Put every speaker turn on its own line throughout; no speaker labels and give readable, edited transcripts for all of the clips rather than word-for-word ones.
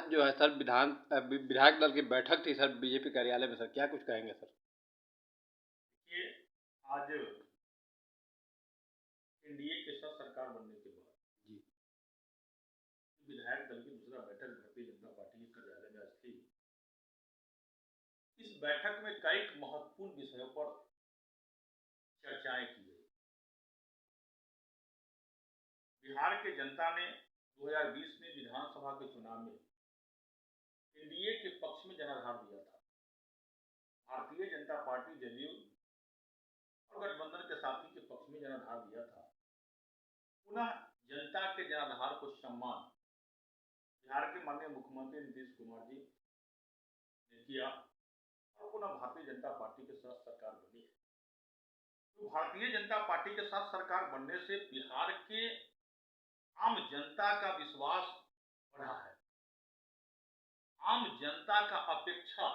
आज जो है सर विधायक दल की बैठक थी सर बीजेपी कार्यालय में। सर क्या कुछ कहेंगे सर?
ये आज एनडीए के साथ सरकार बनने के बाद
जी
विधायक दल की दूसरा बैठक भारतीय जनता पार्टी के कार्यालय में आज थी। इस बैठक में कई महत्वपूर्ण विषयों पर चर्चाएं की गई। बिहार के जनता ने 2020 में विधानसभा के चुनाव में एनडीए के पक्ष में जनाधार दिया था। भारतीय जनता पार्टी जदयू और गठबंधन के साथी के पक्ष में जनाधार दिया था। पुनः जनता के जनाधार को सम्मान बिहार के माननीय मुख्यमंत्री नीतीश कुमार जी ने किया और पुनः भारतीय जनता पार्टी के साथ सरकार बनी है। तो भारतीय जनता पार्टी के साथ सरकार बनने से बिहार के आम जनता का विश्वास बढ़ा है। आम जनता का अपेक्षा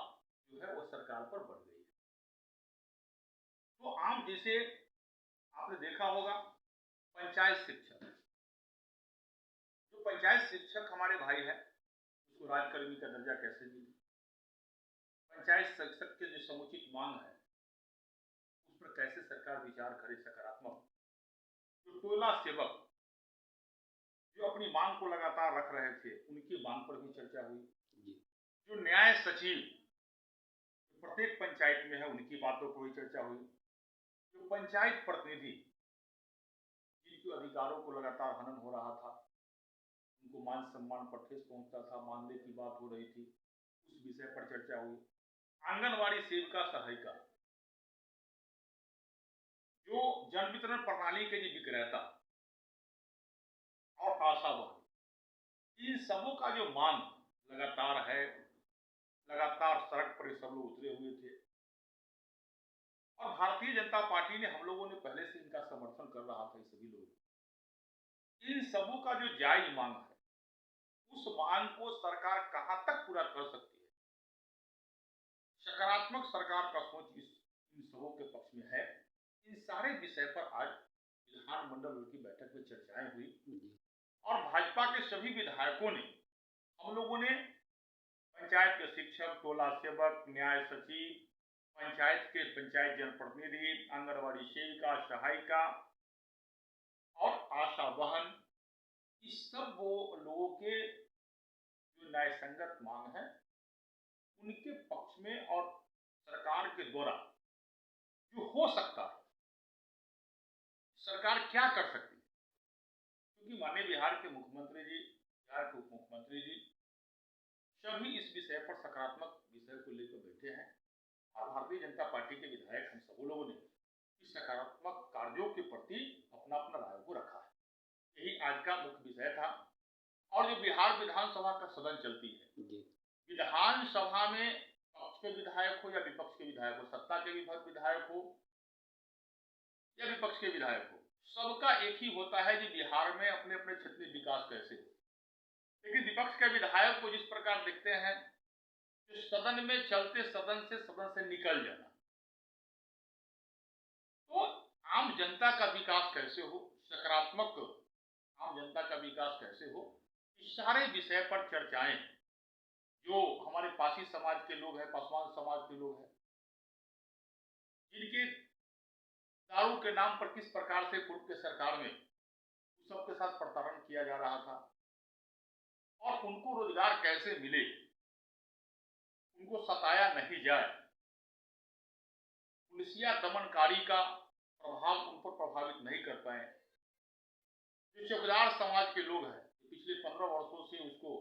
जो है वो सरकार पर बढ़ गई है। तो आम जैसे आपने देखा होगा पंचायत शिक्षक, जो पंचायत शिक्षक हमारे भाई है उसको राजकर्मी का दर्जा कैसे मिले, पंचायत शिक्षक के जो समुचित मांग है उस पर कैसे सरकार विचार करे सकारात्मक। जो टोला सेवक जो अपनी मांग को लगातार रख रहे थे उनकी मांग पर भी चर्चा हुई। जो न्याय सचिव प्रत्येक पंचायत में है उनकी बातों पर भी चर्चा हुई। जो पंचायत प्रतिनिधि जिनके अधिकारों को लगातार हनन हो रहा था, उनको मान सम्मान पर ठेस पहुंचता था, मानदेय की बात हो रही थी, उस विषय पर चर्चा हुई। आंगनवाड़ी सेविका सहायिका, जो जन वितरण प्रणाली के जो विक्रेता और आशा बहन, इन सबों का जो मांग लगातार है, लगातार सड़क पर सब लोग उतरे हुए थे और भारतीय जनता पार्टी ने, हम लोगों ने पहले से इनका समर्थन कर रहा था। ये सभी लोग इन सबों का जो जायज मांग है उस मांग को सरकार कहां तक पूरा कर सकती है, सकारात्मक सरकार का सोच इन सबों के पक्ष में है। इन सारे विषय पर आज विधानमंडल की बैठक में चर्चाएं हुई और भाजपा के सभी विधायकों ने, हम लोगों ने पंचायत के शिक्षक, टोला सेवक, न्याय सचिव, पंचायत के पंचायत जनप्रतिनिधि, आंगनबाड़ी सेविका, सहायिका और आशा बहन, इस सब वो लोगों के जो न्याय संगत मांग है उनके पक्ष में और सरकार के द्वारा जो हो सकता है, सरकार क्या कर सकती है। क्योंकि माननीय बिहार के मुख्यमंत्री जी, बिहार के उप मुख्यमंत्री जी सभी इस विषय पर सकारात्मक विषय को लेकर बैठे हैं और भारतीय जनता पार्टी के विधायक हम सब लोगों ने इस सकारात्मक कार्यों के प्रति अपना अपना राय को रखा है। यही आज का मुख्य विषय था। और जो बिहार विधानसभा का सदन चलती है, विधानसभा में पक्ष के विधायक हो या विपक्ष के विधायक हो, सत्ता के विधायक हो या विपक्ष के विधायक हो, सबका एक ही होता है कि बिहार में अपने अपने क्षेत्र में विकास कैसे हो। लेकिन विपक्ष के विधायक को जिस प्रकार देखते हैं कि सदन में चलते सदन से निकल जाना, तो आम जनता का विकास कैसे हो, सकारात्मक आम जनता का विकास कैसे हो, इस सारे विषय पर चर्चाएं जो हमारे पासी समाज के लोग हैं, पासवान समाज के लोग हैं, जिनके दारू के नाम पर किस प्रकार से पूर्व के सरकार में उस सबके साथ प्रताड़न किया जा रहा था और उनको रोजगार कैसे मिले, उनको सताया नहीं जाए, पुलिसिया दमनकारी का प्रभाव उन पर प्रभावित नहीं कर पाए। जो चौकीदार समाज के लोग हैं, पिछले 15 वर्षों से उसको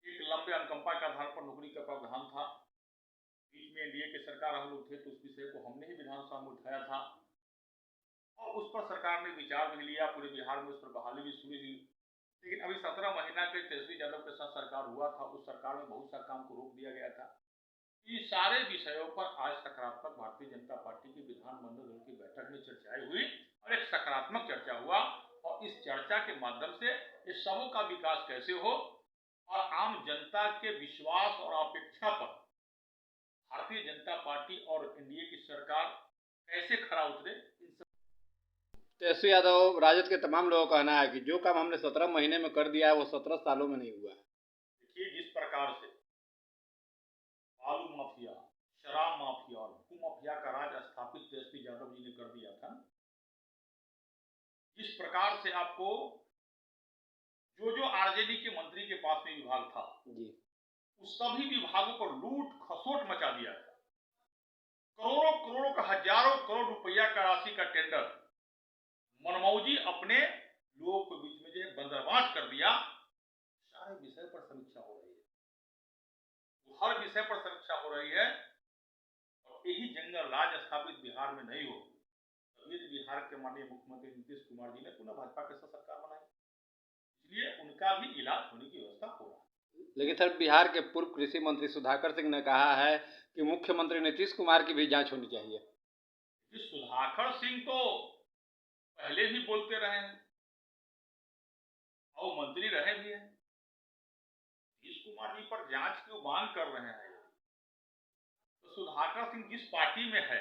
एक लंबे अनुकंपा के आधार पर नौकरी का प्रावधान था। बीच में एनडीए की सरकार हम लोग थे तो उस विषय को हमने ही विधानसभा में उठाया था और उस पर सरकार ने विचार भी लिया। पूरे बिहार में उस पर बहाली भी शुरू हुई। लेकिन अभी 17 महीना के तेजस्वी यादव के साथ सरकार हुआ था, उस सरकार में बहुत सा काम को रोक दिया गया था। इस सारे विषयों पर आज सकारात्मक भारतीय जनता पार्टी की विधानमंडल की बैठक में चर्चाएं हुई और एक सकारात्मक चर्चा हुआ और इस चर्चा के माध्यम से इस सबों का विकास कैसे हो और आम जनता के विश्वास और अपेक्षा पर भारतीय जनता पार्टी और एनडीए की सरकार कैसे खरा उतरे, इन सब
तेजस्वी यादव राजद के तमाम लोगों का कहना है कि जो काम हमने 17 महीने में कर दिया है वो 17 सालों में नहीं हुआ है।
देखिए, जिस प्रकार से बालू माफिया, शराब माफिया और भू माफिया का राज स्थापित तेजस्वी यादव जी ने कर दिया था, जिस प्रकार से आपको जो आरजेडी के मंत्री के पास में विभाग था
जी।
उस सभी विभागों पर लूट खसोट मचा दिया था। करोड़ों करोड़ों का, हजारों करोड़ रुपया का राशि का टेंडर मनमौजी अपने लोगों के बीच में जो बंदरबांट कर दिया। सारे विषय पर समीक्षा हो रही है, हर विषय पर समीक्षा हो रही है। और यही जंगल राज स्थापित बिहार में नहीं हो, तभी तो बिहार के माननीय मुख्यमंत्री नीतीश कुमार जी ने पुनः भाजपा के साथ सरकार बनाई, इसलिए उनका भी इलाज होने की व्यवस्था हो रहा है।
लेकिन सर, बिहार के पूर्व कृषि मंत्री सुधाकर सिंह ने कहा है कि मुख्यमंत्री नीतीश कुमार की भी जांच होनी चाहिए।
सुधाकर सिंह तो पहले भी बोलते रहे हैं और मंत्री रहे भी हैं। नीतीश कुमार जी पर जांच की मांग कर रहे हैं, तो सुधाकर सिंह जिस पार्टी में है,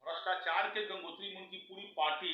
भ्रष्टाचार के गंगोत्री में उनकी पूरी पार्टी